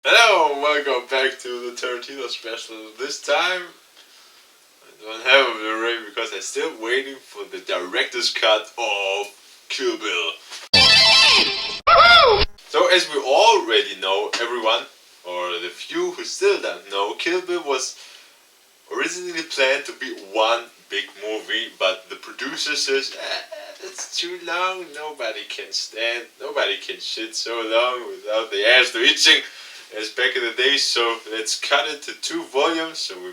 Hello, welcome back to the Tarantino special. This time I don't have a Blu-ray because I'm still waiting for the director's cut of Kill Bill. So as we already know, everyone, or the few who still don't know, Kill Bill was originally planned to be one big movie, but the producer says, it's too long, nobody can shit so long without the ass to itching. As back in the day, so let's cut it to 2 volumes so we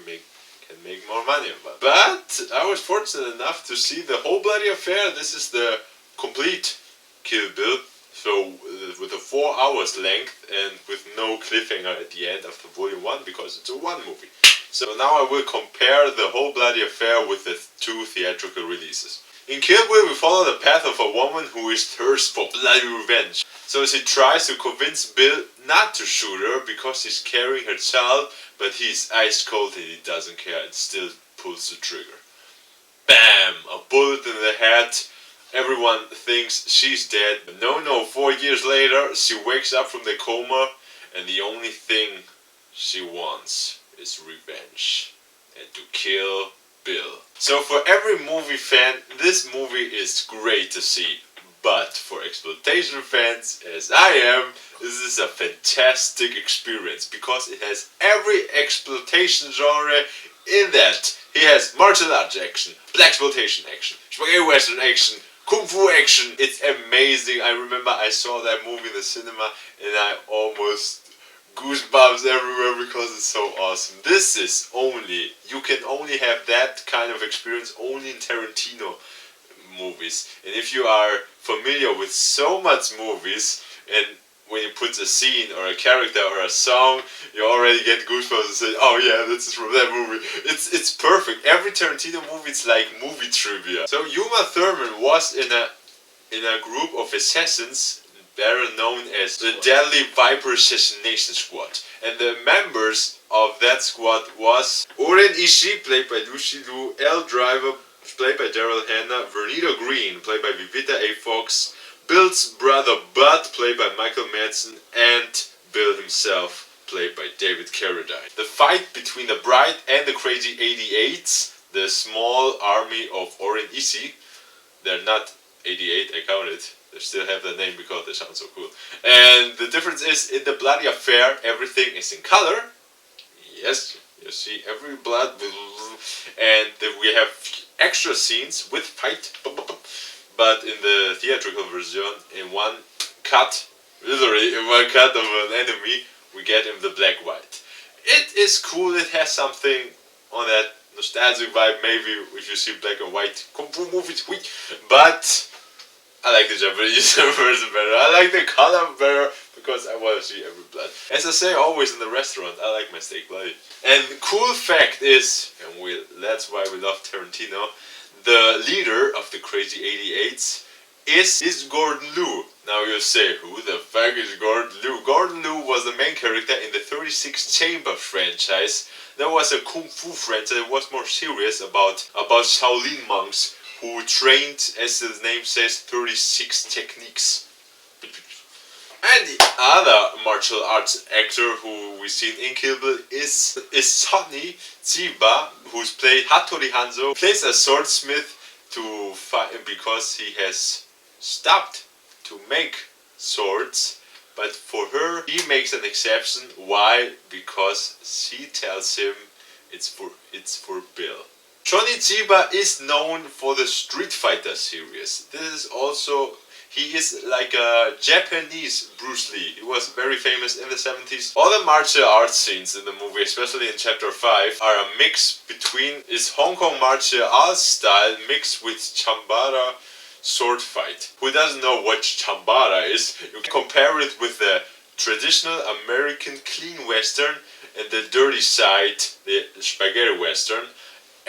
can make more money. But I was fortunate enough to see the whole bloody affair. This is the complete Kill Bill, so with a 4 hours length and with no cliffhanger at the end of the volume 1 because it's a one movie. So now I will compare the whole bloody affair with the 2 theatrical releases. In Kill Bill we follow the path of a woman who is thirst for bloody revenge. So she tries to convince Bill not to shoot her because he's carrying her child, but he's ice cold and he doesn't care and still pulls the trigger. Bam! A bullet in the head. Everyone thinks she's dead. But no, 4 years later she wakes up from the coma and the only thing she wants is revenge. And to kill Bill. So for every movie fan, this movie is great to see. But for exploitation fans, as I am, this is a fantastic experience because it has every exploitation genre in that. He has martial arts action, blaxploitation action, spaghetti western action, kung fu action. It's amazing. I remember I saw that movie in the cinema and I almost goosebumps everywhere because it's so awesome. You can only have that kind of experience only in Tarantino movies. And if you are familiar with so much movies, and when you put a scene or a character or a song, you already get goosebumps and say, oh yeah, this is from that movie. It's perfect. Every Tarantino movie is like movie trivia. So Uma Thurman was in a group of assassins better known as the Deadly Viper Assassination Squad. And the members of that squad was Oren Ishii, played by Lucy Liu, L. Driver, played by Daryl Hannah, Vernita Green, played by Vivita A. Fox, Bill's brother Bud, played by Michael Madsen, and Bill himself, played by David Carradine. The fight between the Bride and the Crazy 88s, the small army of Oren Ishii, they're not 88, I counted. They still have the name because they sound so cool. And the difference is, in the bloody affair, everything is in color. Yes, you see every blood. And we have extra scenes with fight. But in the theatrical version, in one cut, literally in one cut of an enemy, we get him the black white. It is cool. It has something on that nostalgic vibe, maybe if you see black and white kung fu movies. But I like the Japanese version better. I like the color better because I want to see every blood. As I say always in the restaurant, I like my steak bloody. And the cool fact is, and that's why we love Tarantino, the leader of the Crazy 88s is Gordon Liu. Now you say, who the fuck is Gordon Liu? Gordon Liu was the main character in the 36 Chamber franchise. That was a kung fu franchise that was more serious about Shaolin monks who trained, as the name says, 36 techniques. And the other martial arts actor who we see in Kill Bill is Sonny Chiba, who's played Hattori Hanzo, plays a swordsmith to fight because he has stopped to make swords. But for her, he makes an exception. Why? Because she tells him it's for Bill. Sonny Chiba is known for the Street Fighter series. He is like a Japanese Bruce Lee. He was very famous in the 70s. All the martial arts scenes in the movie, especially in chapter 5, are a mix between his Hong Kong martial arts style mixed with Chambara sword fight. Who doesn't know what Chambara is? You can compare it with the traditional American clean western and the dirty side, the spaghetti western.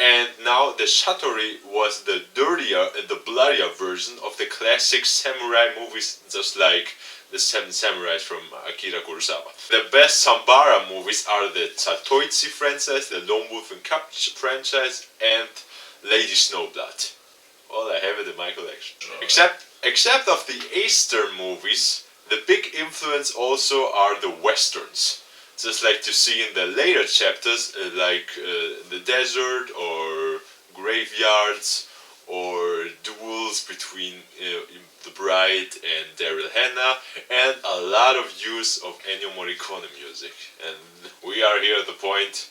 And now the Hattori was the dirtier and the bloodier version of the classic samurai movies, just like the Seven Samurais from Akira Kurosawa. The best Chambara movies are the Zatoichi franchise, the Lone Wolf and Cub franchise, and Lady Snowblood. All I have it in my collection. Except of the Eastern movies, the big influence also are the westerns. just like you see in the later chapters, like the desert or graveyards or duels between the bride and Daryl Hannah, and a lot of use of Ennio Morricone music. And we are here at the point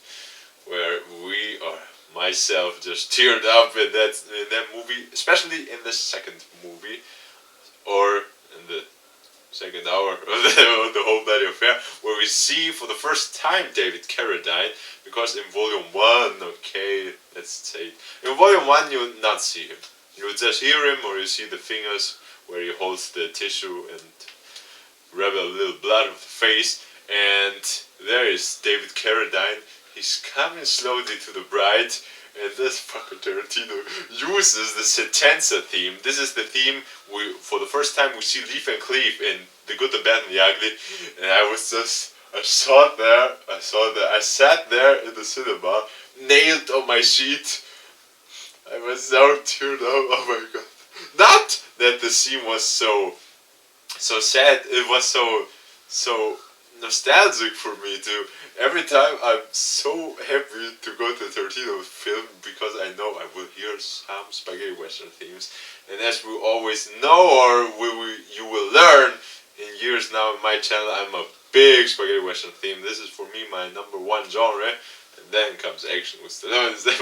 where we are, myself, just teared up in that movie, especially in the second movie, or in the second hour of the whole bloody affair, where we see for the first time David Carradine, because in Volume 1, okay, let's say, in Volume 1 you will not see him. You will just hear him, or you see the fingers where he holds the tissue and rub a little blood of the face, and there is David Carradine. He's coming slowly to the bride, and this fucking Tarantino uses the Sentenza theme. This is the theme for the first time we see Leaf and Cleave in The Good, the Bad, and the Ugly. And I sat there in the cinema, nailed on my seat. I was so teared up, oh my god. Not that the scene was so sad, it was so nostalgic for me too. Every time I'm so happy to go to a Tarantino film because I know I will hear some spaghetti western themes. And as we always know, or you will learn in years now on my channel, I'm a big spaghetti western theme. This is for me my #1 genre. And then comes action with Stallone and stuff.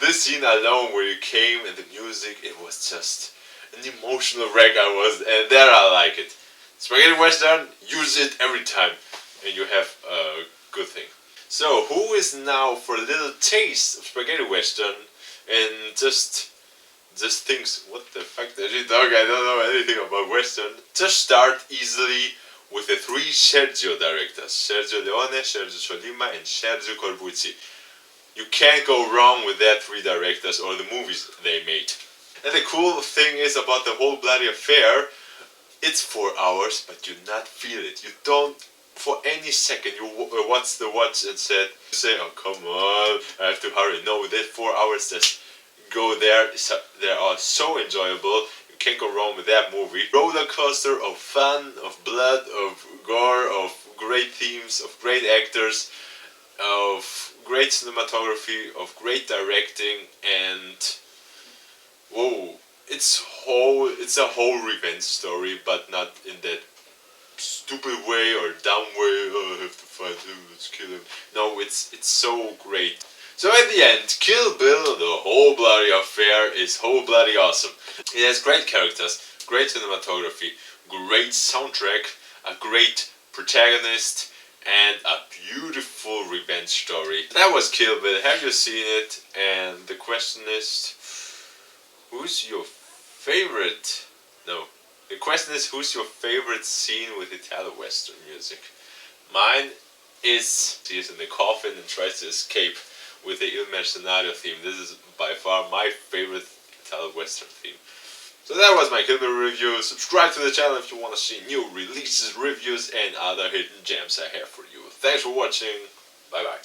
This scene alone where you came and the music, it was just an emotional wreck I was, and there I like it. Spaghetti western, use it every time, and you have a good thing. So, who is now for a little taste of spaghetti western and just thinks, what the fuck does she talk? I don't know anything about western. Just start easily with the 3 Sergio directors: Sergio Leone, Sergio Solima, and Sergio Corbucci. You can't go wrong with that 3 directors or the movies they made. And the cool thing is about the whole bloody affair, it's 4 hours, but you not feel it. You don't, for any second, you watch the watch and say, oh come on, I have to hurry. No, that 4 hours just go there. They are so enjoyable. You can't go wrong with that movie. Roller coaster of fun, of blood, of gore, of great themes, of great actors, of great cinematography, of great directing, and whoa. It's a whole revenge story, but not in that stupid way or dumb way. Oh, I have to fight him, let's kill him. No, it's so great. So at the end, Kill Bill, the whole bloody affair, is whole bloody awesome. It has great characters, great cinematography, great soundtrack, a great protagonist, and a beautiful revenge story. That was Kill Bill. Have you seen it? And the question is, who's your favorite? No. The question is, who's your favorite scene with Italo-Western music? Mine is, he is in the coffin and tries to escape with the Il Mercenario theme. This is by far my favorite Italo-Western theme. So that was my Kill Bill review. Subscribe to the channel if you want to see new releases, reviews, and other hidden gems I have for you. Thanks for watching. Bye bye.